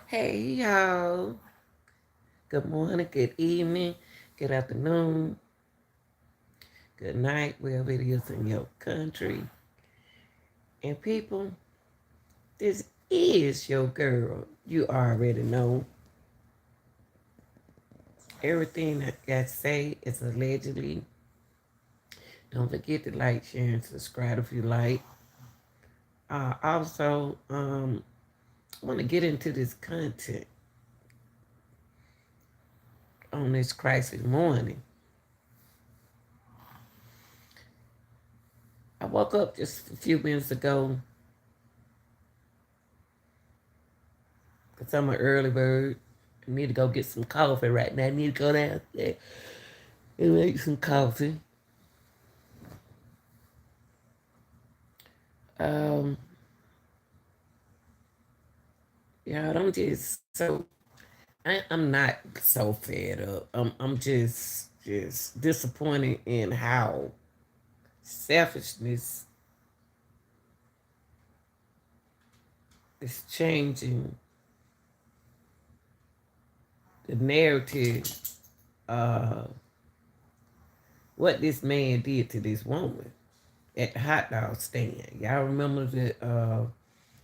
Hey y'all. Good morning, good evening, good afternoon, good night, wherever it is in your country. And people, this is your girl. You already know everything that I say is allegedly. Don't forget to like, share, and subscribe if you like. Also, I want to get into this content on this crisis morning. I woke up just a few minutes ago because I'm an early bird. I need to go get some coffee right now. I need to go down there and make some coffee. Um, yeah, I'm just so I'm not so fed up. I'm just disappointed in how selfishness is changing the narrative. Uh, what this man did to this woman at the hot dog stand. Y'all remember the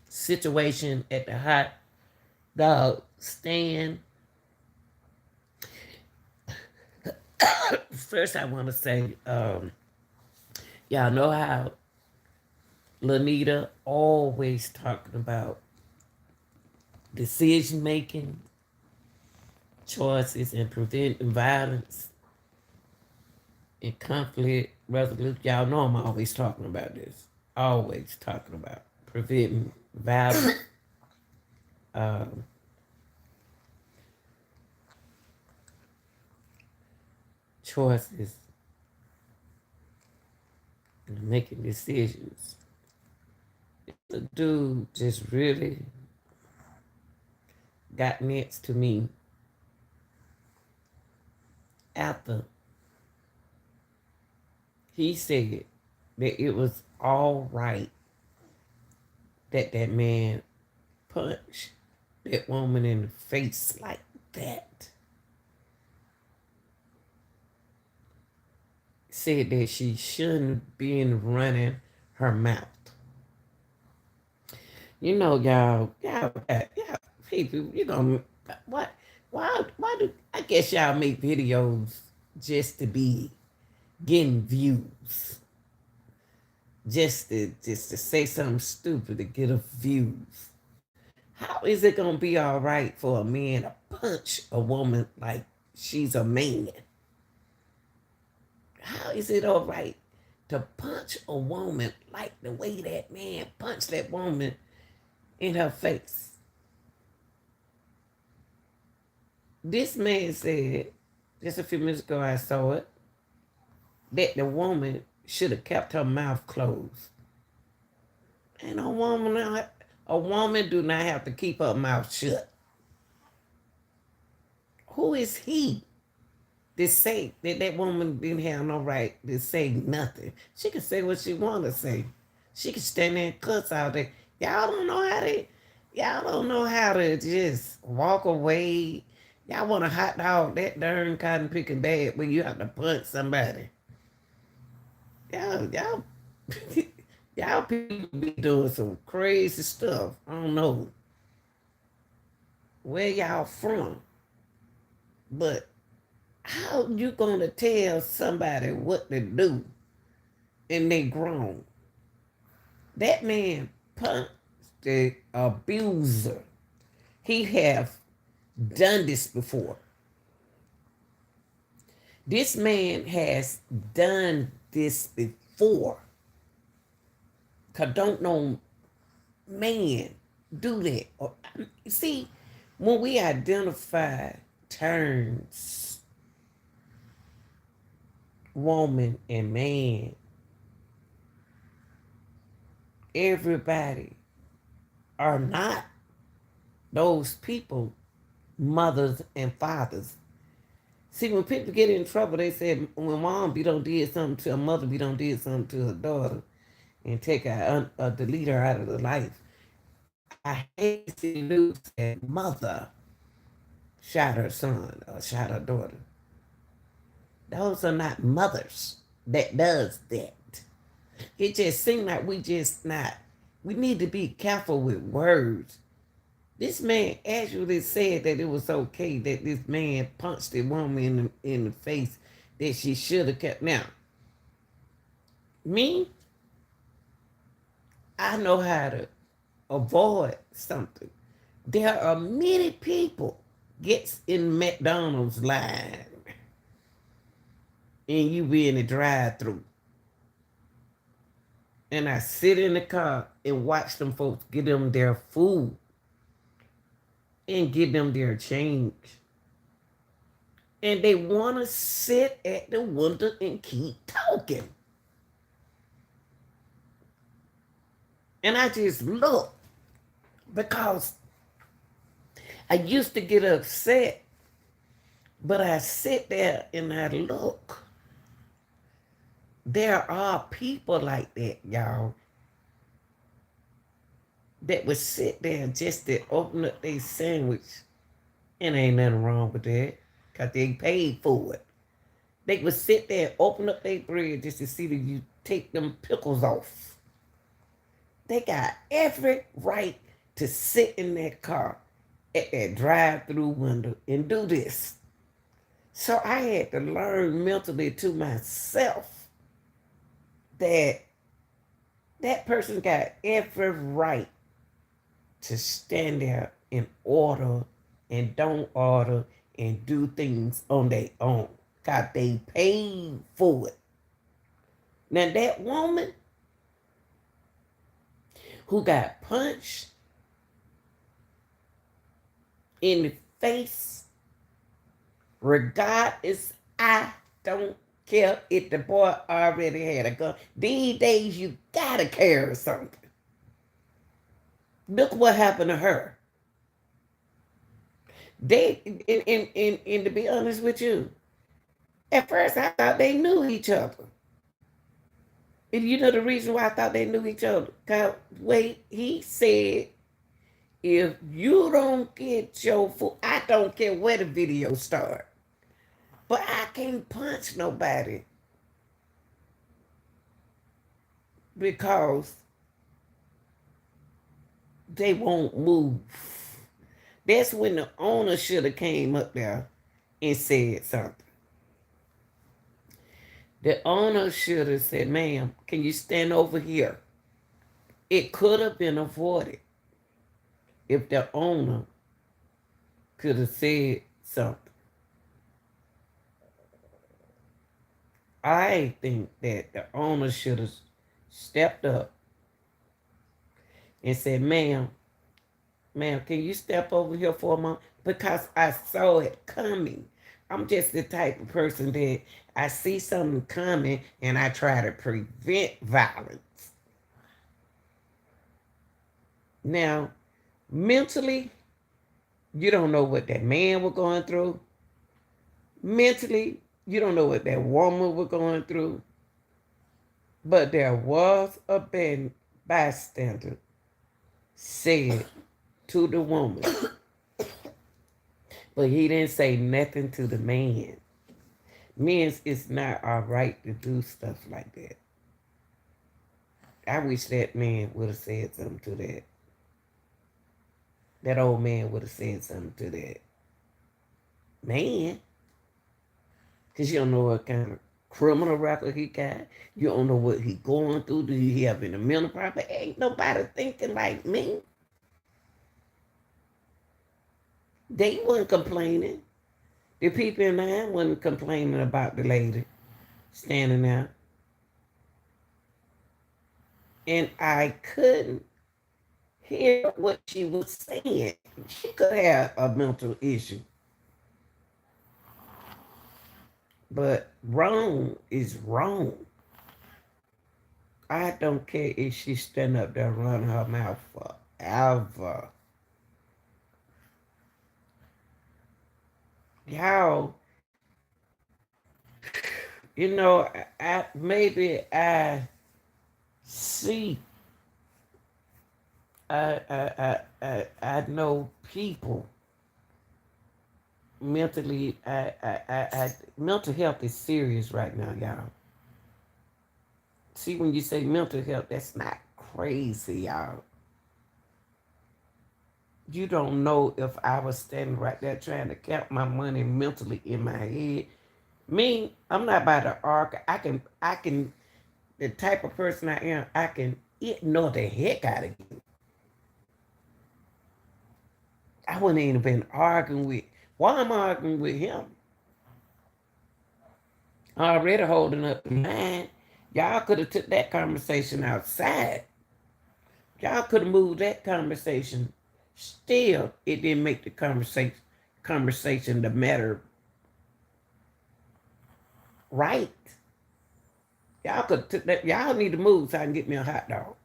situation at the hot dog stand? First, I want to say, y'all know how Lanita always talking about decision making, choices, and preventing violence and conflict resolution. Y'all know I'm always talking about this. Always talking about preventing violence, um, choices, and making decisions. The dude just really got next to me after he said that it was all right that that man punched that woman in the face like that. Said that she shouldn't been running her mouth. You know, y'all, people, you know, what, why do, I guess y'all make videos just to be getting views, just to say something stupid to get a views. How is it gonna be all right for a man to punch a woman like she's a man? How is it all right to punch a woman like the way that man punched that woman in her face? This man said, just a few minutes ago I saw it, that the woman should have kept her mouth closed. And a woman do not have to keep her mouth shut. Who is he to say that that woman didn't have no right to say nothing? She can say what she want to say. She can stand there and cuss out there. Y'all don't know how to just walk away. Y'all want a hot dog that darn cotton picking bad when you have to punch somebody. Y'all, y'all people be doing some crazy stuff. I don't know where y'all from, but how you gonna tell somebody what to do and they grown? That man punched the abuser. He have done this before. This man has done this before. Cause don't no man do that. See, when we identify terms, woman and man, everybody are not those people, mothers and fathers. See, when people get in trouble, they say when mom be done did something to a mother, be done did something to her daughter, and take her, delete her out of the life. I hate to see news that mother shot her son or shot her daughter. Those are not mothers that does that. It just seems like we just not. We need to be careful with words. This man actually said that it was okay that this man punched a woman in the face that she should have kept. Now, me, I know how to avoid something. There are many people gets in McDonald's line and you be in the drive-through. And I sit in the car and watch them folks get them their food and give them their change. And they want to sit at the window and keep talking. And I just look because I used to get upset, but I sit there and I look. There are people like that, y'all, that would sit there just to open up their sandwich. And ain't nothing wrong with that because they paid for it. They would sit there and open up their bread just to see that you take them pickles off. They got every right to sit in that car at that drive-through window and do this. So I had to learn mentally to myself that that person got every right to stand there and order and don't order and do things on their own. Because they paid for it. Now that woman who got punched in the face, regardless, I don't care if the boy already had a gun. These days you gotta carry something. Look what happened to her. They, and to be honest with you, at first I thought they knew each other. And you know the reason why I thought they knew each other? Because, wait, he said, if you don't get your food, I don't care where the video starts, but I can't punch nobody because they won't move. That's when the owner should have came up there and said something. The owner should have said, ma'am, can you stand over here? It could have been avoided if the owner could have said something. I think that the owner should have stepped up and said, ma'am, can you step over here for a moment? Because I saw it coming. I'm just the type of person that I see something coming and I try to prevent violence. Now, mentally, you don't know what that man was going through. Mentally, you don't know what that woman was going through. But there was a bystander said to the woman, but he didn't say nothing to the man. Men, it's not all right to do stuff like that. I wish that man would have said something to that. That old man would have said something to that man. Because you don't know what kind of criminal record he got. You don't know what he going through. Do he have any mental problem? Ain't nobody thinking like me. They weren't complaining. The people in line wasn't complaining about the lady standing there. And I couldn't hear what she was saying. She could have a mental issue. But wrong is wrong. I don't care if she stand up there and run her mouth forever. Y'all, you know, maybe I see I know people mentally. Mental health is serious right now, y'all. See, when you say mental health, that's not crazy, y'all. You don't know if I was standing right there trying to count my money mentally in my head. Me, I'm not about to argue. I can, the type of person I am, I can ignore the heck out of you. I wouldn't even been arguing with, why am I arguing with him? Already holding up the line. Y'all could have took that conversation outside. Y'all could have moved that conversation. Still, it didn't make the conversation the matter right. Y'all could have took that. Y'all need to move so I can get me a hot dog.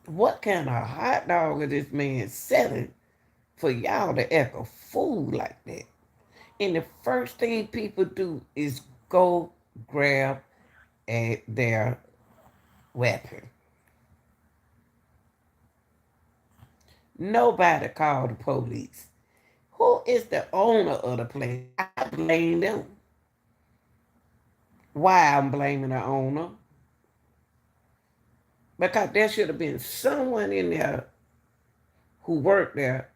What kind of hot dog is this man selling for y'all to act a fool like that? And the first thing people do is go grab their weapon. Nobody called the police. Who is the owner of the place? I blame them. Why I'm blaming the owner? Because there should have been someone in there who worked there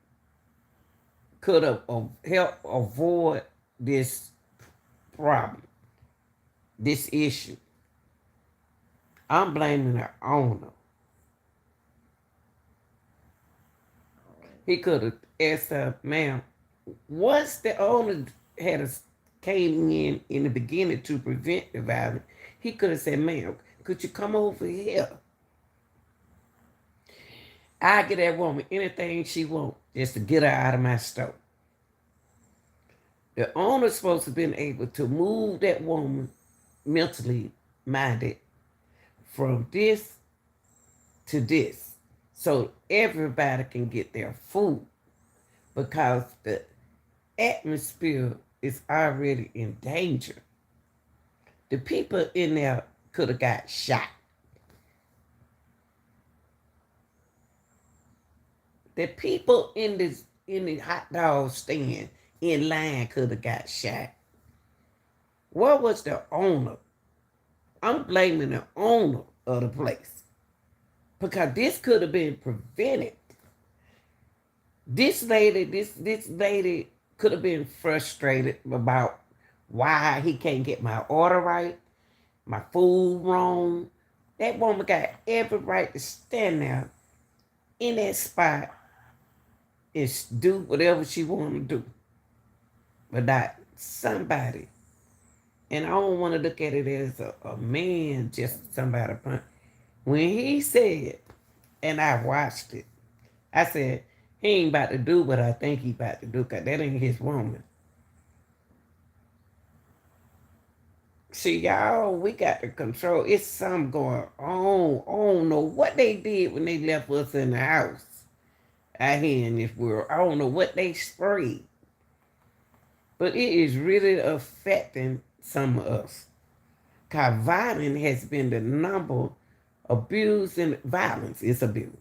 could have helped avoid this problem, this issue. I'm blaming the owner. He could have asked her, ma'am, once the owner came in the beginning to prevent the violence, he could have said, ma'am, could you come over here? I get that woman anything she wants just to get her out of my store. The owner's supposed to have been able to move that woman mentally minded from this to this so everybody can get their food because the atmosphere is already in danger. The people in there could have got shot. The people in the hot dog stand in line could have got shot. Where was the owner? I'm blaming the owner of the place because this could have been prevented. This lady could have been frustrated about why he can't get my order right, my food wrong. That woman got every right to stand there in that spot and do whatever she want to do. But not somebody. And I don't want to look at it as a man, just somebody punch. When he said, and I watched it, I said, he ain't about to do what I think he about to do, because that ain't his woman. See, y'all, we got to control. It's something going on. I don't know what they did when they left us in the house out here in this world. I don't know what they sprayed. But it is really affecting some of us. Because violence has been the number, abuse and violence is abuse,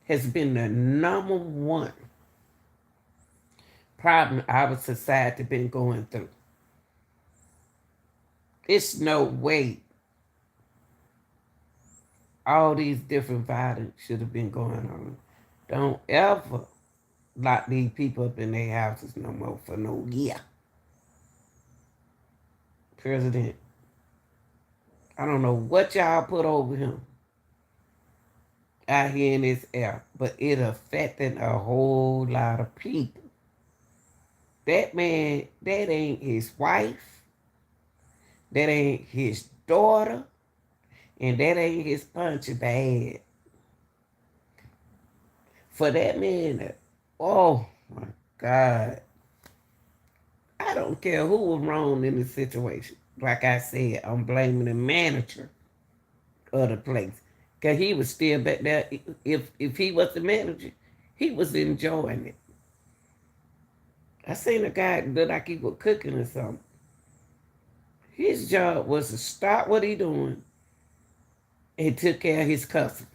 has been the number one problem our society been going through. It's no way all these different violence should have been going on. Don't ever lock these people up in their houses no more for no year. President, I don't know what y'all put over him out here in this air, but it affecting a whole lot of people. That man, that ain't his wife, that ain't his daughter, and that ain't his punching bag. For that man, oh my God. I don't care who was wrong in the situation. Like I said, I'm blaming the manager of the place. Because he was still back there. If he was the manager, he was enjoying it. I seen a guy look like he was cooking or something. His job was to stop what he doing and took care of his customer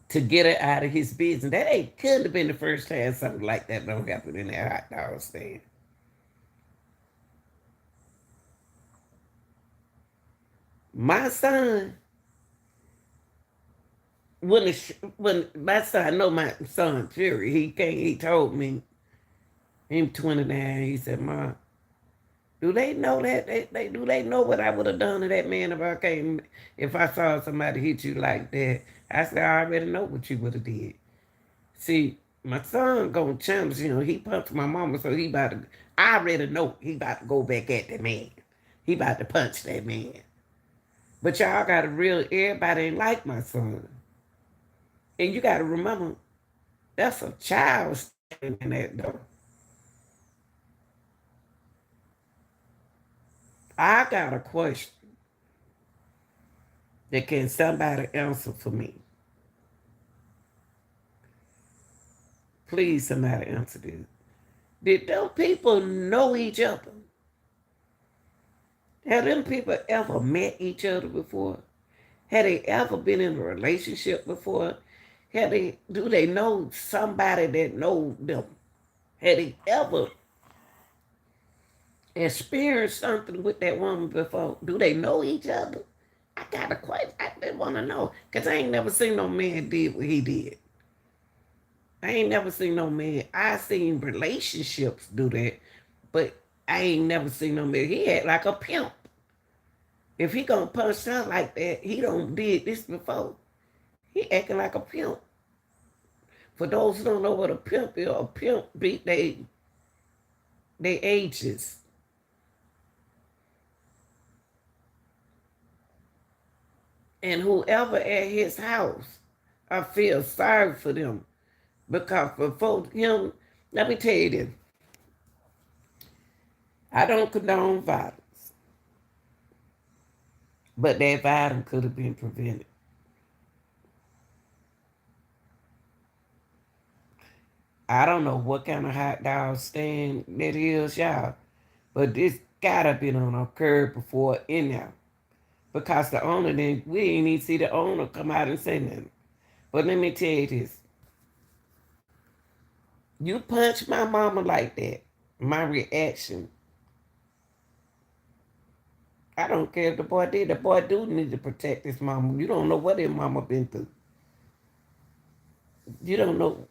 to get her out of his business. That ain't couldn't have been the first time something like that don't happen in that hot dog stand. My son, when my son, I know my son Fury, he came, he told me, him 29, he said, "Ma, do they know that? Do they know what I would have done to that man if I saw somebody hit you like that?" I said, "I already know what you would have did." See, my son gonna challenge, he punched my mama, so he about to, I already know he about to go back at that man. He about to punch that man. But y'all gotta everybody ain't like my son. And you gotta remember, that's a child standing in that door. I got a question that can somebody answer for me. Please, somebody answer this. Did them people know each other? Have them people ever met each other before? Have they ever been in a relationship before? Do they know somebody that knows them? Have they ever experienced something with that woman before? Do they know each other? I got a question. I just want to know. Because I ain't never seen no man did what he did. I ain't never seen no man. I seen relationships do that, but I ain't never seen no man. He had like a pimp. If he gonna punch out like that, he don't did this before. He acting like a pimp. For those who don't know what a pimp beat they ages. And whoever at his house, I feel sorry for them. Because before him, let me tell you this. I don't condone violence. But that violence could have been prevented. I don't know what kind of hot dog stand that is, y'all. But this gotta been on a curb before in there. Because the owner didn't, we didn't even see the owner come out and say nothing. But let me tell you this. You punch my mama like that, my reaction, I don't care if the boy did. The boy do need to protect his mama. You don't know what his mama been through. You don't know.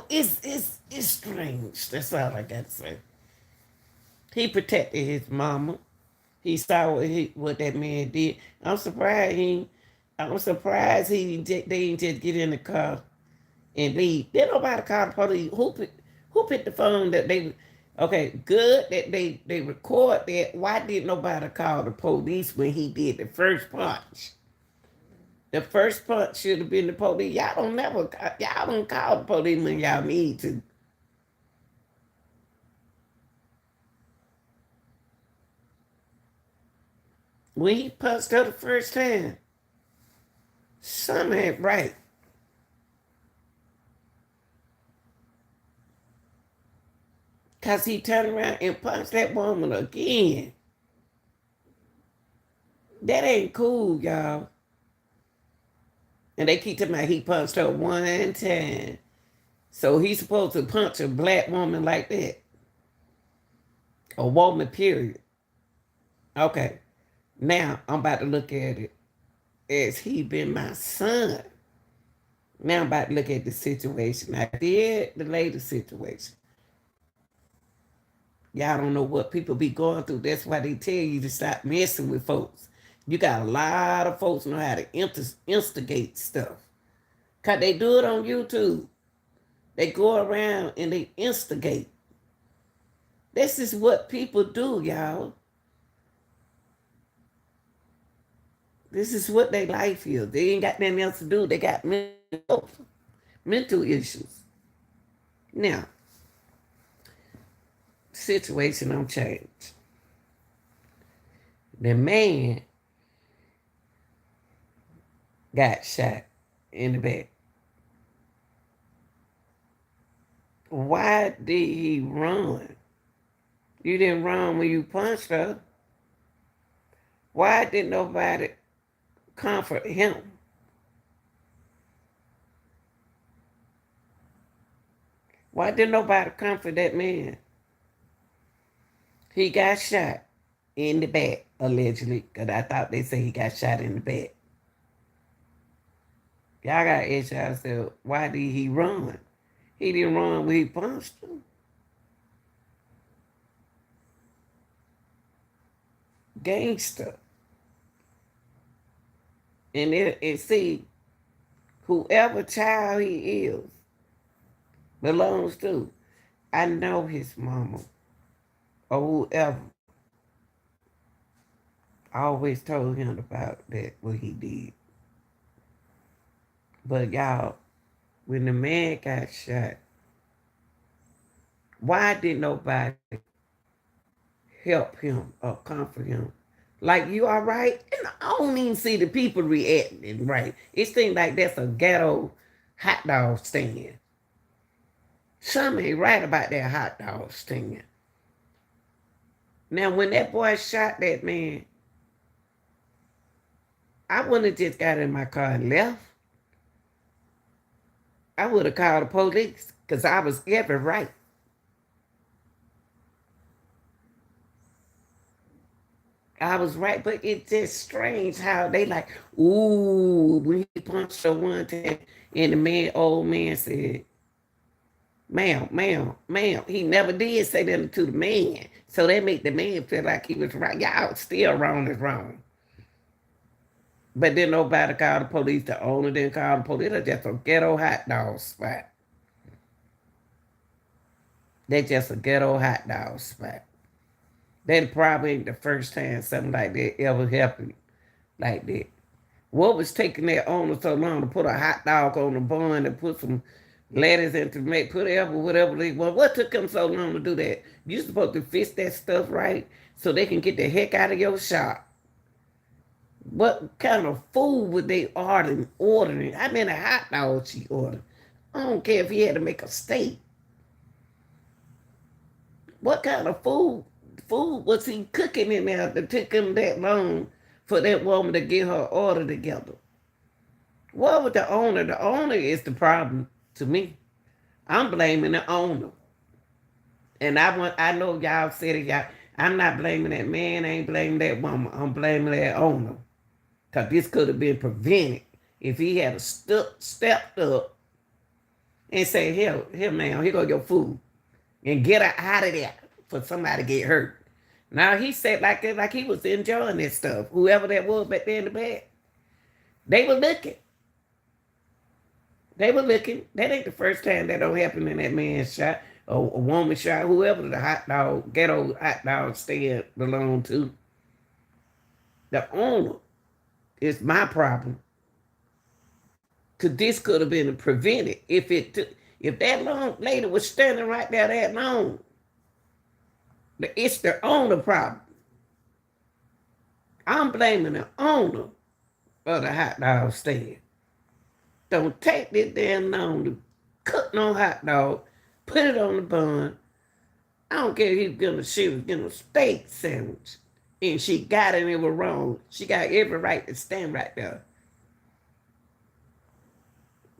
It's strange. That's all I got to say. He protected his mama. He saw what that man did. I'm surprised they didn't just get in the car and leave. Did nobody call the police? Who picked the phone that they? Okay, good that they record that. Why did nobody call the police when he did the first punch? The first punch should have been the police. Y'all don't call the police when y'all need to. When he punched her the first time, something ain't right. Cause he turned around and punched that woman again. That ain't cool, y'all. And they keep talking about he punched her one time. So he's supposed to punch a black woman like that. A woman, period. Okay. Now I'm about to look at it as he been my son. Now I'm about to look at the situation. I did the latest situation. Y'all don't know what people be going through. That's why they tell you to stop messing with folks. You got a lot of folks know how to instigate stuff. Cause they do it on YouTube. They go around and they instigate. This is what people do, y'all. This is what their life is. They ain't got nothing else to do. They got mental issues. Now, situation don't change. The man got shot in the back. Why did he run? You didn't run when you punched her. Why did nobody comfort him? Why did nobody comfort that man? He got shot in the back, allegedly, because I thought they said he got shot in the back. Y'all got to ask yourself, why did he run? He didn't run when he punched him. Gangster. And see, whoever child he is belongs to, I know his mama or whoever always told him about that, what he did. But y'all, when the man got shot, why did nobody help him or comfort him? Like, you all right? And I don't even see the people reacting right. It seems like that's a ghetto hot dog stand. Something ain't right about that hot dog stand. Now, when that boy shot that man, I wouldn't have just got in my car and left. I would have called the police because I was every right. I was right, but it's just strange how they like, ooh, when he punched her one time, and the old man said, ma'am, ma'am, ma'am. He never did say that to the man. So that made the man feel like he was right. Y'all still wrong is wrong. But then nobody called the police. The owner didn't call the police. It's just a ghetto hot dog spot. They just a ghetto hot dog spot. That probably ain't the first time something like that ever happened like that. What was taking that owner so long to put a hot dog on the bun and put some lettuce in to make whatever they want? What took them so long to do that? You supposed to fix that stuff right so they can get the heck out of your shop. What kind of food would they ordering? I mean, a hot dog she ordered. I don't care if he had to make a steak. What kind of food was he cooking in there that took him that long for that woman to get her order together? What with the owner? The owner is the problem to me. I'm blaming the owner. And I know y'all said it, y'all. I'm not blaming that man, I ain't blaming that woman. I'm blaming that owner. Because this could have been prevented if he had stepped up and said, here, man, here go your food. And get her out of there for somebody to get hurt. Now he said like he was enjoying this stuff. Whoever that was back there in the back. They were looking. They were looking. That ain't the first time that don't happen in that man's shot. Or a woman shot, whoever the ghetto hot dog stand belonged to. The owner is my problem. Cause this could have been prevented if that long lady was standing right there that long. It's the owner problem. I'm blaming the owner of the hot dog stand. Don't take this damn long to cook no hot dog, put it on the bun. I don't care if she was getting a steak sandwich. And she got it and it was wrong. She got every right to stand right there.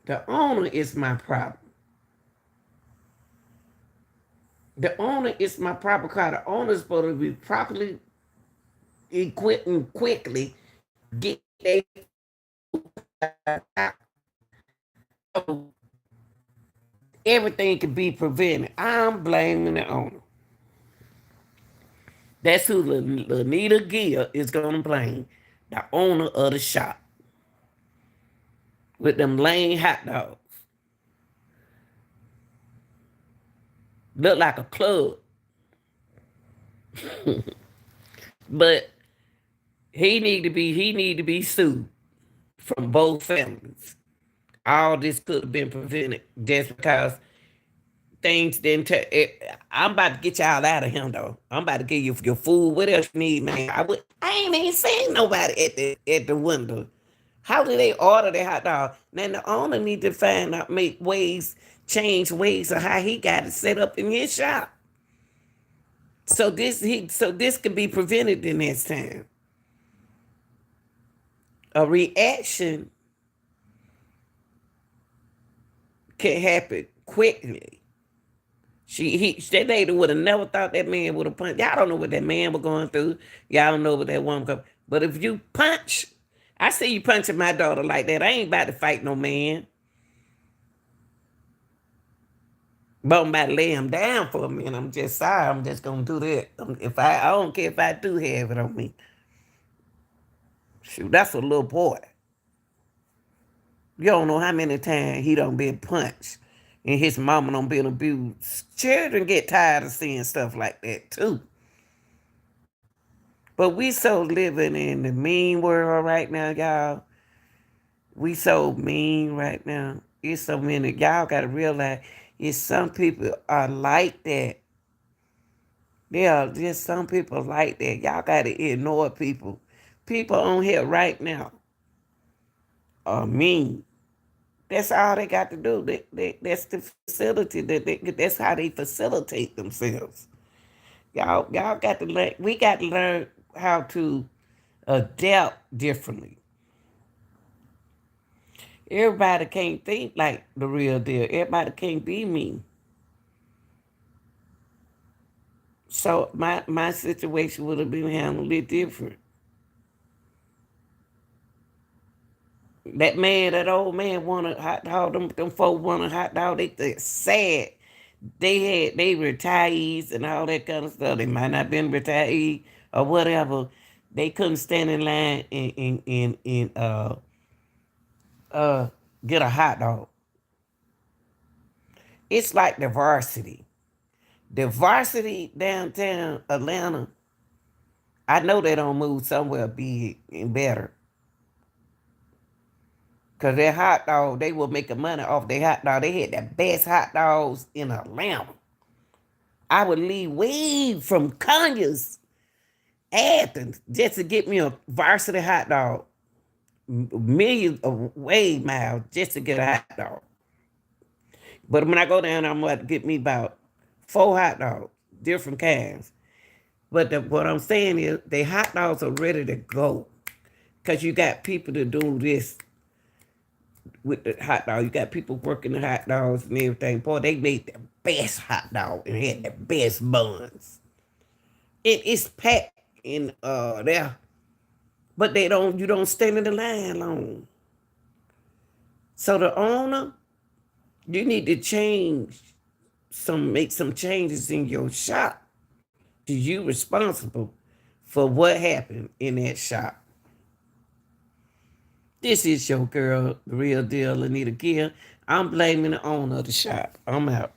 The owner is my problem. The owner is my problem because the owner is supposed to be properly equipped and quickly get their everything can be prevented. I'm blaming the owner. That's who Lanita Gill is going to blame. The owner of the shop. With them lame hot dogs. Look like a club. But he need to be sued from both families. All this could have been prevented just because things didn't I'm about to get y'all out of him though. I'm about to give you your food. What else you need, man? I ain't even seen nobody at the window. How do they order their hot dog? Now the owner need to find out, change ways of how he got it set up in his shop. So this can be prevented in this time. A reaction can happen quickly. That lady would have never thought that man would have punched. Y'all don't know what that man was going through. Y'all don't know what that woman go. But if you punch, I see you punching my daughter like that. I ain't about to fight no man. But I'm about to lay him down for a minute. I'm just sorry. I'm just gonna do that. If I don't care if I do have it on me. Shoot, that's a little boy. You don't know how many times he done been punched and his mama done been abused. Children get tired of seeing stuff like that too. But we so living in the mean world right now, y'all. We so mean right now. It's so many. Y'all got to realize it's some people are like that. There are just some people like that. Y'all got to ignore people. People on here right now are mean. That's all they got to do. That's the facility that's how they facilitate themselves. Y'all got to learn. We got to learn how to adapt differently. Everybody can't think like the real deal. Everybody can't be me. So my situation would have been handled a different. That man, that old man wanted a hot dog. Them folks wanted a hot dog. They sad. They retirees and all that kind of stuff. They might not been retirees or whatever. They couldn't stand in line and get a hot dog. It's like the varsity. The varsity downtown Atlanta, I know they don't move somewhere big and better. Because their hot dog, they were making money off their hot dog. They had the best hot dogs in Atlanta. I would leave way from Conyers, Athens, just to get me a varsity hot dog. Millions of way miles just to get a hot dog. But when I go down, I'm going to get me about 4 hot dogs, different kinds. But what I'm saying is, the hot dogs are ready to go. Because you got people to do this with the hot dog. You got people working the hot dogs and everything. Boy, they made the best hot dog and had the best buns. It's packed in there. But you don't stand in the line long. So the owner, you need to make some changes in your shop. You responsible for what happened in that shop. This is your girl, the real deal, Anita Gill. I'm blaming the owner of the shop. I'm out.